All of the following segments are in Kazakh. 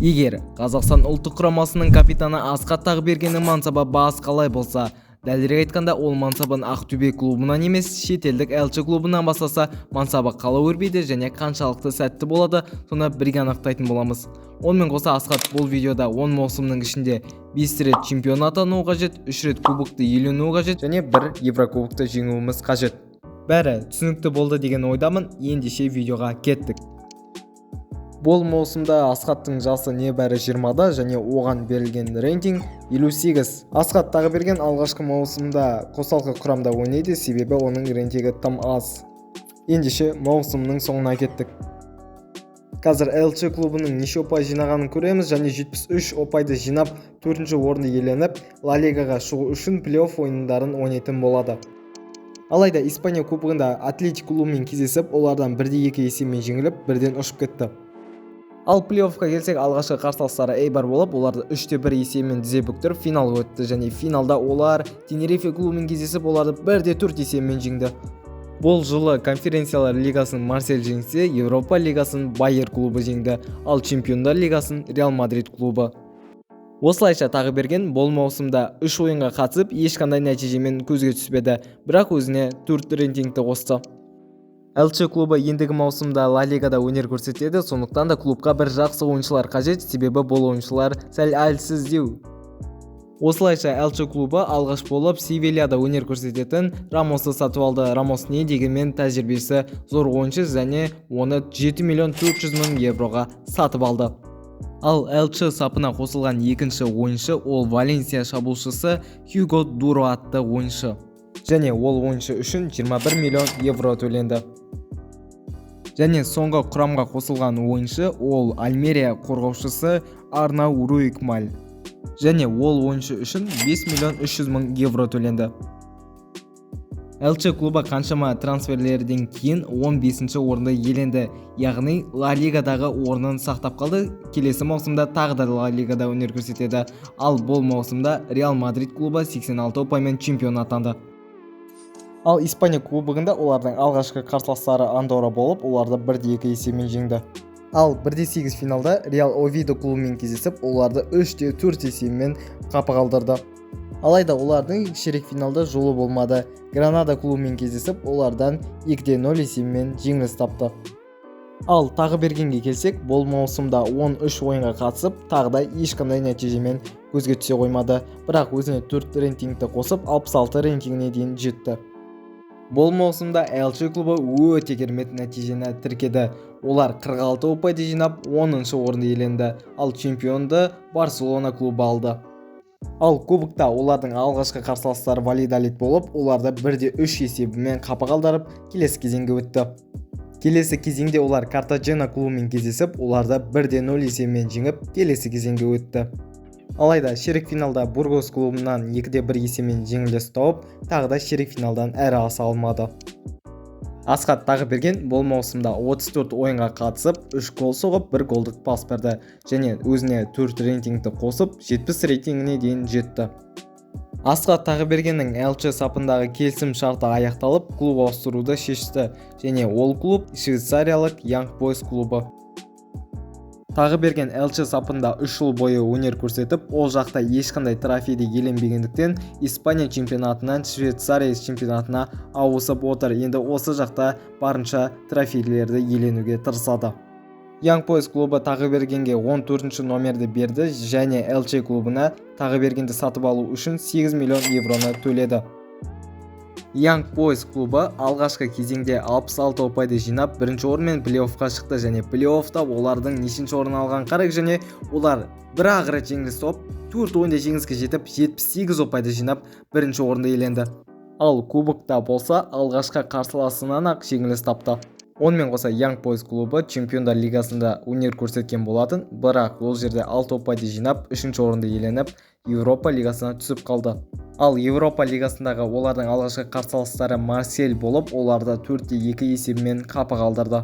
Егер Қазақстан ұлттық құрамасының капитаны Асқат Тағыбергеннің мансабы баас қалай болса, дәлірек айтқанда ол мансабын Ақтөбе клубынан емес, шетелдік Элче клубынан бастаса, мансабы қалай өрбиді және қаншалықты сәтті болады, соны бірге анықтайтын боламыз. Онымен қоса Асқат бұл видеода 10 маусымның ішінде 5 рет чемпион атануы қажет, 3 рет кубокты иеленуі қажет және 1 Еврокубокты жеңуіміз қажет. Бәрі түсінікті болды деген ойдамын. Ендеше видеоға кеттік. Бұл маусымда Асқаттың жасы небәрі 20-да және оған берілген рейтинг 58. Асқат Тағыберген алғашқы маусымда қосалқы құрамда ойнайды, себебі оның рейтингі тым аз. Ендеше маусымның соңына кеттік. Қазір Элче клубының неше ұпай жинағанын көреміз және 73 ұпайды жинап 4-ші орынды иеленіп, Ла Лигаға шығу үшін плей-офф ойындарын ойнайтын болады. Алайда Испания кубогында Атлетик клубымен кездесіп, олардан 1-2 есебімен жеңіліп, бірден ұшып кетті. Ал плей-оффқа келсек, алғашқы қарсыластары Эйбар болып, оларды 3-1 есебімен тізе бүктіріп финалға өтті және финалда олар Тенерифе клубымен кездесіп, оларды 1-4 есебімен жеңді. Бұл жылы конференциялар лигасын Марсель жеңсе, Еуропа лигасын Байер клубы жеңді, ал Чемпиондар лигасын Реал Мадрид клубы. Осылайша Тағыберген бұл маусымда 3 ойынға қатысып, ешқандай нәтижемен көзге түспеді, бірақ өзіне 4 рейтингті қосты. Элче клубы ендігі маусымда Ла Лигада өнер көрсетеді, сондықтан да клубқа бір жақсы ойыншылар қажет, себебі бұл ойыншылар сәл әлсіздеу. Осылайша Элче клубы алғаш болып Севильяда өнер көрсететін Рамосты сатып алды. Рамос не дегенмен тәжірибесі зор ойыншы және оны 7 миллион 400 мың евроға сатып алды. Ал Элче сапына қосылған екінші ойыншы ол Валенсия шабуылшысы Хьюго Дуро атты ойыншы. Және ол ойыншы үшін 21 миллион евро төленді. Және соңғы құрамға қосылған ойыншы ол Альмерия қорғаушысы Арнау Руикмаль. Және ол ойыншы үшін 5 миллион 300 мың евро төленді. Элче клубы қаншама трансферлерден кейін 15-ші орынды иеленді, яғни Ла Лигадағы орнын сақтап қалды. Келесі маусымда тағы да Ла Лигада өнер көрсетеді. Ал бұл маусымда Реал Мадрид клубы 86 ұпаймен чемпион атанды. Ал Испания кубогында олардың алғашқы қарсыластары Андорра болып, оларды 1-2 есебімен жеңді. Ал 1-8 финалда Реал Овидо клубымен кездесіп, оларды 3-4 есебімен қапы қалдырды. Алайда олардың ширек финалда жолы болмады. Гранада клубымен кездесіп, олардан 2-0 есебімен жеңіліс тапты. Ал Тағыбергенге келсек, бұл маусымда 13 ойынға қатысып, тағы да ешқандай нәтижемен көзге түсе қоймады, бірақ өзіне 4 рейтингті қосып 66 рейтингіне дейін жетті. Бұл маусымда Элче клубы өте керемет нәтижені тіркеді. Олар 46 ұпайды жинап 10-шы орынды иеленді, ал чемпионды Барселона клубы алды. Ал кубокта олардың алғашқы қарсыластары Валладолид болып, оларды 1-3 есебімен қапы қалдырып, келесі кезеңге өтті. Келесі кезеңде олар Картаджена клубымен кездесіп, оларды 1-0 есебімен жеңіп, келесі кезеңге өтті. Алайда ширек финалда Бургос клубынан 2-1 есебімен жеңіліс тауып, тағы да ширек финалдан әрі аса алмады. Асқат Тағыберген бұл маусымда 34 ойынға қатысып, 3 гол соғып, 1 голдық пас берді және өзіне 4 рейтингті қосып, 70 рейтингіне дейін жетті. Асқат Тағыбергеннің Элче сапындағы келісім шарты аяқталып, клуб ауыстыруды шешті және ол клуб швейцариялық Young Boys клубы. Тағыберген Элче сапында 3 жыл бойы өнер көрсетіп, ол жақта ешқандай трофейді иеленбегендіктен Испания чемпионатынан Швейцария чемпионатына ауысып отыр. Енді осы жақта барынша трофейлерді иеленуге тырысады. Young Boys клубы Тағыбергенге 14-ші номерді берді және Элче клубына Тағыбергенді сатып алу үшін 8 миллион евроны төледі. Young Boys клубы алғашқы кезеңде 66 ұпайды жинап, бірінші орынмен плей-оффқа шықты және плей-оффта олардың нешінші орын алған қарайық және олар бір-ақ рет жеңіліс тауып, 4 ойында жеңіске жетіп, 78 ұпайды жинап, бірінші орынды иеленді. Ал кубокта болса, алғашқы қарсыласынан ақ жеңіліс тапты. Онымен қоса Young Boys клубы Чемпиондар лигасында өнер көрсеткен болатын, бірақ ол жерде 6 ұпайды жинап, 3-ші орынды иеленіп, Еуропа лигасына түсіп қалды. Ал Еуропа лигасындағы олардың алғашқы қарсыластары Марсель болып, оларды 4-2 есебімен қапы қалдырды.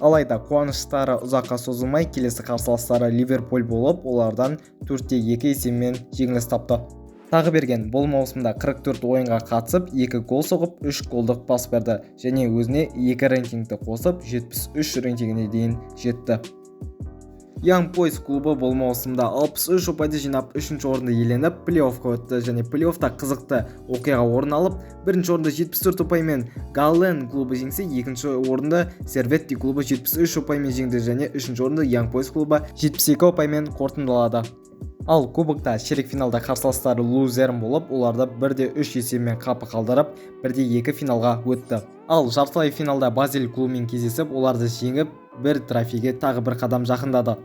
Алайда қуаныштары ұзаққа созылмай, келесі қарсыластары Ливерпуль болып, олардан 4-2 есебімен жеңіліс тапты. Тағыберген бұл маусымда 44 ойынға қатысып, 2 гол соғып, 3 голдық пас берді және өзіне 2 рейтингті қосып, 73 рейтингіне дейін жетті. Young Boys клубы бұл маусымда 63 ұпайды жинап 3-ші орынды иеленіп, плей-оффқа өтті және плей-оффта қызықты оқиға орын алып, 1-ші орынды 74 ұпаймен Галлен клубы жеңсе, 2-ші орынды Серветти клубы 73 ұпаймен жеңді және 3-ші орынды Young Boys клубы 72 ұпаймен қорытындылады. Ал кубокта ширек финалда қарсыластары Лузерн болып, оларды 1-3 есебімен қапы қалдырып, 1-2 финалға өтті. Ал жартылай финалда Базель клубымен кездесіп, оларды жеңіп, бір трофейге тағы бір қадам жақындады.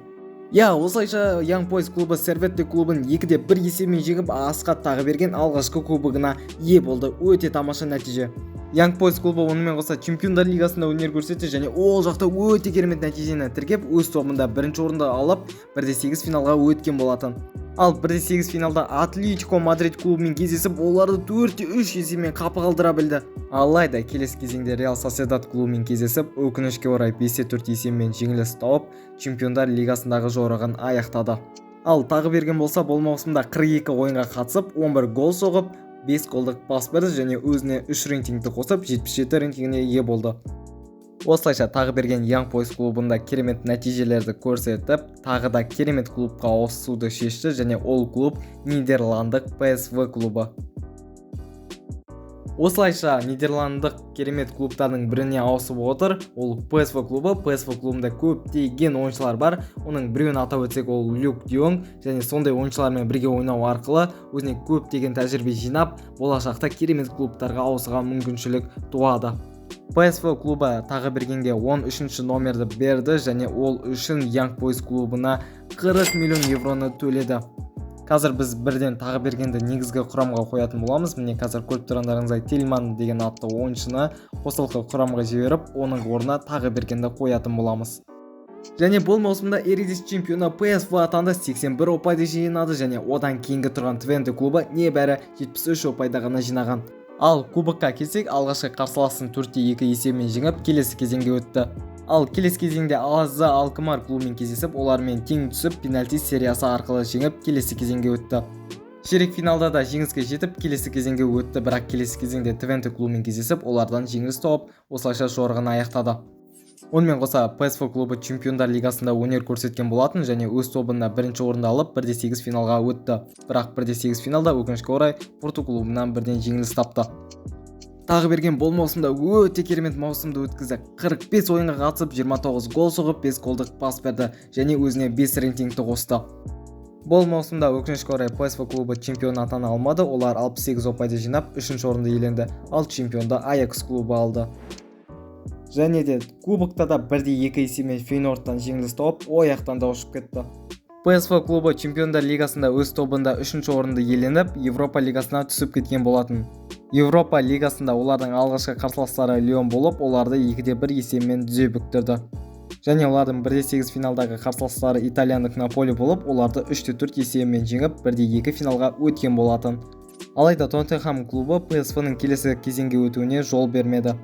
Осылайша Young Boys клубы Серветти клубын 2-1 есебімен жеңіп, Асқат Тағыберген алғашқы кубогына ие болды. Өте тамаша нәтиже. Young Boys клубы онымен қоса Чемпиондар лигасында өнер көрсетті және ол жақта өте керемет нәтижені тіркеп, өз тобында 1-ші орынды алып, 1-8 финалға өткен болатын. Ал 1-8 финалда Атлетико Мадрид клубымен кездесіп, оларды 4-3 есебімен қапы қалдыра білді. Алайда келесі кезеңде Реал Сосьедад клубымен кездесіп, өкінішке орай 5-4 есебімен жеңіліс тауып, Чемпиондар лигасындағы жорығын аяқтады. Ал Тағыберген болса, бұл маусымда 42 ойынға қатысып, 11 гол соғып, 5 голдық пас берді және өзіне 3 рейтингті қосып 77 рейтингіне ие болды. Осылайша Тағыберген Young Boys клубында керемет нәтижелерді көрсетіп, тағы да керемет клубқа ауысуды шешті және ол клуб Нидерландық PSV клубы. Осылайша Нидерландық керемет клубтардың біріне ауысып отыр. Ол PSV клубы. PSV клубында көптеген ойыншылар бар. Оның біреуін атап өтсек, ол Люк де Йонг, және сондай ойыншылармен бірге ойнау арқылы өзіне көптеген тәжірибе жинап, болашақта керемет клубтарға ауысуға мүмкіншілік туады. PSV клубы Тағыбергенге 13-ші номерді берді және ол үшін Young Boys клубына 40 миллион евроны төледі. Қазір біз бірден Тағыбергенді негізгі құрамға қоятын боламыз. Міне қазір көріп тұрғандарыңыздай Тельман деген атты ойыншыны қосалқы құрамға жіберіп, оның орнына Тағыбергенді қоятын боламыз. Және бұл маусымда Эридис чемпионы PSV атанды, 81 ұпайды жинады және одан кейінгі тұрған Твенте клубы небәрі 73 ұпайды ғана жинаған. Ал кубокқа келсек, алғашқы қарсыласын 4-2 есебімен жеңіп, келесі кезеңге өтті. Ал келесі кезеңде AZ Alkmaar клубымен кездесіп, олармен тең түсіп, пенальти сериясы арқылы жеңіп, келесі кезеңге өтті. Ширек финалда да жеңіске жетіп, келесі кезеңге өтті, бірақ келесі кезеңде Твенте клубымен кездесіп, олардан жеңіліс тауып, осылайша жорығын аяқтады. Онымен қоса PSV клубы Чемпиондар лигасында өнер көрсеткен болатын және өз тобында 1-ші орынды алып 1-8 финалға өтті. Бірақ 1-8 финалда өкінішке орай Порту клубынан бірден жеңіліс тапты. Тағыберген бұл маусымда өте керемет маусымды өткізді. 45 ойынға қатысып, 29 гол соғып, 5 голдық пас берді және өзіне 5 рейтингті қосты. Бұл маусымда өкінішке орай PSV клубы чемпион атана алмады. Олар 68 ұпайды жинап, 3-ші орынды иеленді. Ал чемпионды Ajax клубы алды. Және де кубокта да 1-2 есебімен Фейнордтан жеңіліс тауып, аяқтан да ұшып кетті. PSV клубы Чемпиондар лигасында өз тобында 3-ші орынды иеленіп, Европа лигасына түсіп кеткен болатын. Европа лигасында олардың алғашқы қарсыластары Лион болып, оларды 2-1 есебімен дүзе бүктірді. Және олардың 1-8 финалдағы қарсыластары итальяндық Наполи болып, оларды 3-4 есебімен жеңіп, 1-2 финалға өткен болатын. Алайда Тоттенхэм клубы PSV-ның келесі кезеңге өтуіне жол бермеді.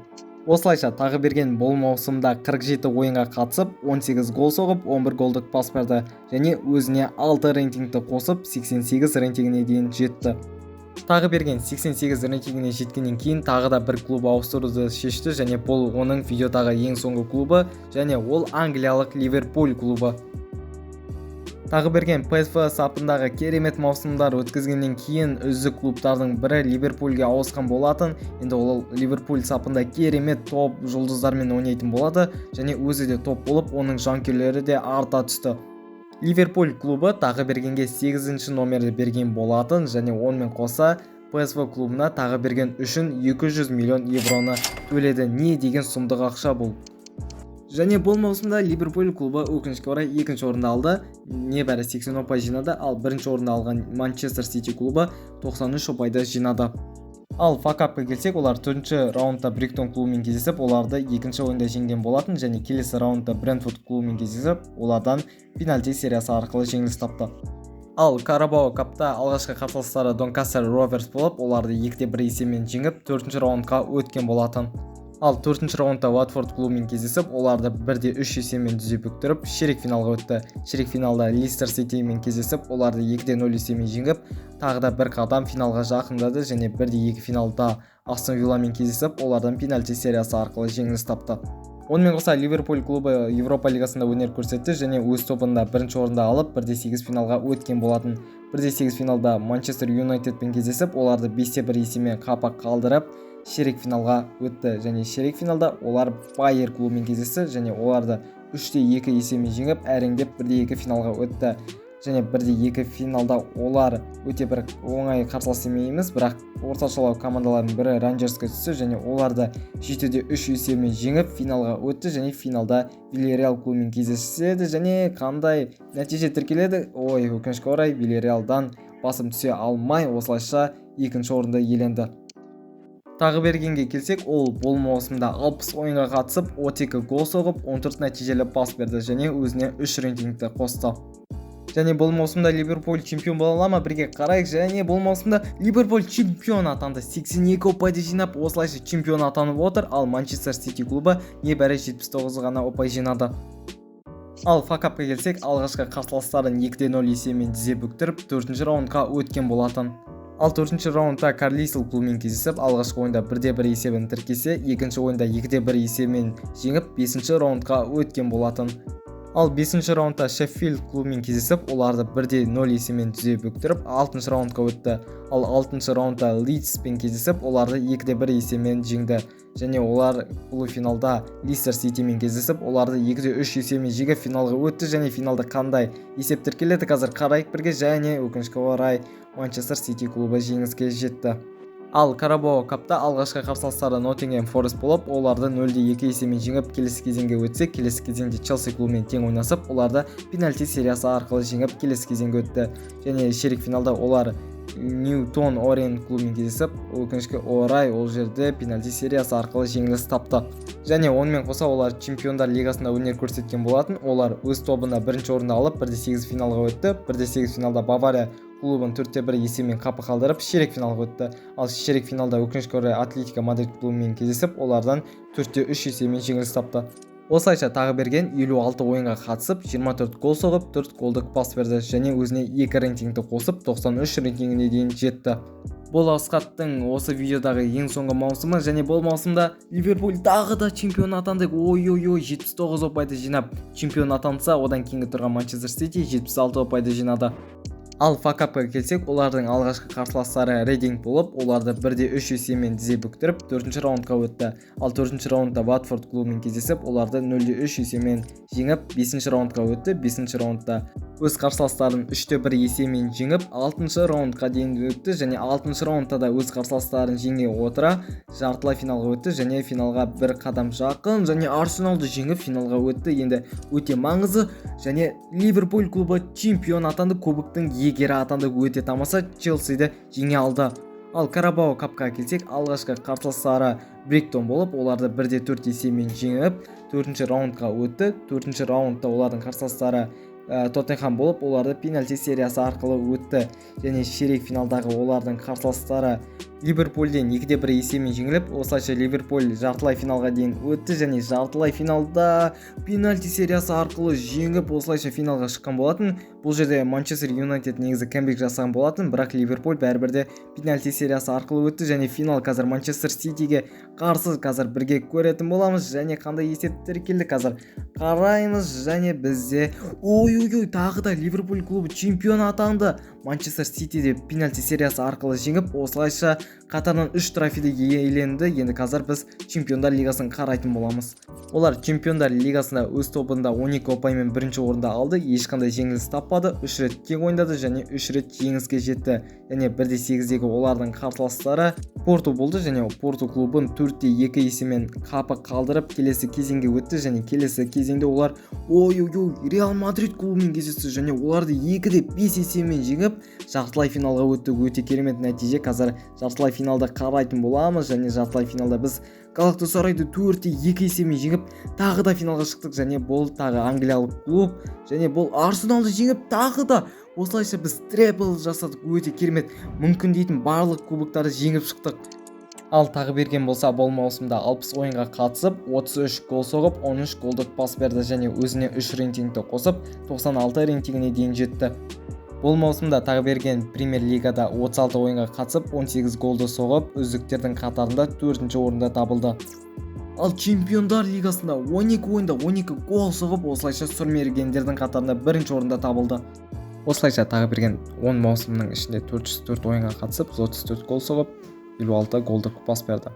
Осылайша Тағыберген бұл маусымда 47 ойынға қатысып, 18 гол соғып, 11 голдық пас берді және өзіне 6 рейтингті қосып, 88 рейтингіне дейін жетті. Тағыберген 88 рейтингіне жеткеннен кейін тағы да бір клуб ауыстыруды шешті және бұл оның видеодағы ең соңғы клубы және ол англиялық Ливерпуль клубы. Тағыберген PSV сапындағы керемет маусымдар өткізгеннен кейін үздік клубтардың бірі Ливерпульге ауысқан болатын. Енді ол Ливерпуль сапында керемет топ жұлдыздармен ойнайтын болады және өзі де топ болып, оның жанкүйерлері де арта түсті. Ливерпуль клубы Тағыбергенге 8-ші номерді берген болатын және онымен қоса PSV клубына Тағыберген үшін 200 миллион евроны төледі. Не деген сұмдық ақша бұл. Және бұл маусымда Ливерпуль клубы өкінішке орай 2-ші орынды алды, небәрі 80 ұпай жинады, ал 1-ші орынды алған Манчестер Сити клубы 93 ұпайды жинады. Ал факапқа келсек, олар 4-ші раундта Бриктон клубымен кездесіп, оларды 2-ші ойында жеңген болатын және келесі раундта Брентфорд клубымен кездесіп, олардан пенальти сериясы арқылы жеңіліс тапты. Ал Карабао капта алғашқы қарсыластары Донкастер Роверс болып, оларды 2-1 есебімен жеңіп, 4-ші раундқа өткен болатын. Ал 4-ші раундта Уотфорд клубымен кездесіп, оларды 1-3 есебімен дүзе бүктіріп, ширек финалға өтті. Ширек финалда Лестер Ситимен кездесіп, оларды 2-0 есебімен жеңіп, тағы да бір қадам финалға жақындады және 1-2 финалда Астон Вилламен кездесіп, олардан пенальти сериясы арқылы жеңіліс тапты. Онымен қоса Ливерпуль клубы Европа лигасында өнер көрсетті және өз тобында бірінші орында алып 1-8 финалға өткен болатын. 1-8 финалда Манчестер Юнайтедпен кездесіп, оларды 5-1 есемен қапа қалдырып, ширек финалға өтті және ширек финалда олар Байер клубымен кездесті және оларды 3-2 есемен жеңіп, әреңдеп 1-2 финалға өтті. Және 1-2 финалда олар өте бір оңай қарсылас емес, бірақ орташалау командалардың бірі Ранжерске түсті және оларды 7-3 есебімен жеңіп финалға өтті және финалда Вильяреал клубымен кездеседі және қандай нәтиже тіркеледі? Өкінішке орай Вильяреалдан басым түсе алмай, осылайша екінші орынды иеленді. Тағы бергенге келсек, ол бұл маусымда 60 ойынға қатысып, 32 гол соғып, 14 нәтижелі пас берді және өзіне 3 рейтингті қосты. Және бұл маусымда Ливерпуль чемпион бола ала ма? Бірге қарайық. Және бұл маусымда Ливерпуль чемпион атанды. 82 ұпайды жинап, осылайша чемпион атанып отыр, ал Манчестер Сити клубы небәрі 79 ғана ұпай жинады. Ал факапқа келсек, алғашқы қарсыластарын 2-0 есебімен тізе бүктіріп, 4-ші раундқа өткен болатын. Ал 4-ші раундта Карлисл клубымен кездесіп, алғашқы ойында 1-1 есебін тіркесе, екінші ойында 2-1 есебімен жеңіп, 5-ші раундқа өткен болатын. Ал 5-ші раундта Шеффилд клубымен кездесіп, оларды 1-0 есемен тізе бүктіріп, 6-ші раундқа өтті. Ал 6-ші раундта Лидспен кездесіп, оларды 2-1 есемен жеңді. Және олар полуфиналда Лестер Ситимен кездесіп, оларды 2-3 есемен жеңіп финалға өтті және финалда қандай есеп тіркеледі қазір қарайық бірге. Және өкінішке орай Манчестер Сити клубы жеңіске жетті. Ал Карабао капта алғашқы қарсыластары Ноттингем Форест болып, оларды 0-2 есемен жеңіп, келесі кезеңге өтсе, келесі кезеңде Челси клубымен тең ойнасып, оларды пенальти сериясы арқылы жеңіп, келесі кезеңге өтті. Және ширек финалда олар Ньютон Орен клубымен кездесіп, өкінішке орай ол жерде пенальти сериясы арқылы жеңіліс тапты. Және онымен қоса олар Чемпиондар лигасында өнер көрсеткен болатын. Олар өз тобында бірінші орынды алып 1-8 финалға өтті. 1-8 финалда Бавария клубын 4-1 есебімен қапы қалдырып, ширек финалға өтті. Ал ширек финалда өкінішке орай Атлетико Мадрид клубымен кездесіп, олардан 4-3 есебімен жеңіліс тапты. Осылайша тағы берген 56 ойынға қатысып, 24 гол соғып, 4 голдық пас берді және өзіне 2 рейтингті қосып, 93 рейтингіне дейін жетті. Бұл Асқаттың осы видеодағы ең соңғы маусымы және бұл маусымда Ливерпуль тағы да чемпион атанды. 79 ұпайды жинап чемпион атанса, одан кейінгі тұрған Манчестер Сити 76 ұпайды жинады. Ал факапқа келсек, олардың алғашқы қарсыластары Рейдинг болып, оларды 1-3 есемен тізе бүктіріп, 4-ші раундқа өтті. Ал 4-ші раундта Ватфорд клубымен кездесіп, оларды 0-3 есемен жеңіп, 5-ші раундқа өтті. 5-ші раундта өз қарсыластарын 3-1 есемен жеңіп, 6-ші раундқа дейін өтті және 6-ші раундта да өз қарсыластарын жеңе отыра жартылай финалға өтті және финалға бір қадам жақын және Арсеналды жеңіп финалға өтті. Енді өте маңызды және Ливерпуль клубы чемпион атанды, кубоктың егері атанды, өте тамаша, Челсиді жеңе алды. Ал Карабао капқа келсек, алғашқы қарсыластары Бригтон болып, оларды 1-4 есемен жеңіп, 4-ші раундқа өтті. 4-ші раундта олардың қарсыластары Тоттенхам болып, оларды пенальти сериясы арқылы өтті. Және ширек финалдағы олардың қарсыластары Ливерпульден 2-1 есемен жеңіліп, осылайша Ливерпуль жартылай финалға дейін өтті және жартылай финалда пенальти сериясы арқылы жеңіп, осылайша финалға шыққан болатын. Бұл жерде Манчестер Юнайтед негізі камбэк жасаған болатын, бірақ Ливерпуль бәрібірде пенальти сериясы арқылы өтті және финал қазір Манчестер Ситиге қарсы қазір бірге көретін боламыз және қандай есеп тіркелді қазір қараймыз. және бізде тағы да Ливерпуль клубы чемпион атанды. Манчестер Ситиде пенальти сериясы арқылы жеңіп, осылайша қатарынан 3 трофейді иеленді. Енді қазір біз Чемпиондар лигасын қарайтын боламыз. Олар Чемпиондар лигасында өз тобында 12 ұпаймен бірінші орында алды, ешқандай жеңіліс таппады, 3 рет тең ойнады және 3 рет жеңіске жетті. Және 1-8-дегі олардың қарсыластары Порту болды және Порту клубын 4-2 есемен қапы қалдырып келесі кезеңге өтті және келесі кезеңде олар Реал Мадрид клубымен кездесті және оларды 2-5 есемен жеңіп жартылай финалға өтті. Өте керемет нәтиже. Қазір жартылай финалда қарайтын боламыз және жартылай финалда біз Галатасарайды 4-2 есемен жеңіп тағы да финалға шықтық және бұл тағы англиялық клуб және бұл Арсеналды жеңіп тағы да осылайша біз трипл жасадық. Өте керемет. Мүмкін дейтін барлық кубоктарды жеңіп шықтық. Ал тағы берген болса, бұл маусымда 60 ойынға қатысып, 33 гол соғып, 13 голдық пас берді және өзіне 3 рейтингті қосып, 96 рейтингіне дейін жетті. Бұл маусымда тағы берген Премьер лигада 36 ойынға қатысып, 18 голды соғып, үздіктердің қатарында 4-ші орында табылды. Ал Чемпиондар лигасында 12 ойында 12 гол соғып, осылайша сұрмергендердің қатарында бірінші орында табылды. Осылайша Тағберген 10 маусымның ішінде 404 ойынға қатысып, 34 гол соғып, 56 голдық пас берді.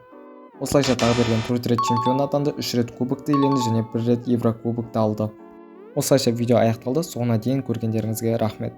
Осылайша Тағберген 4 рет чемпион атанды, 3 рет кубокты иеленді және 1 рет Еврокубокты алды. Осылайша видео аяқталды. Соңына дейін көргендеріңізге рахмет.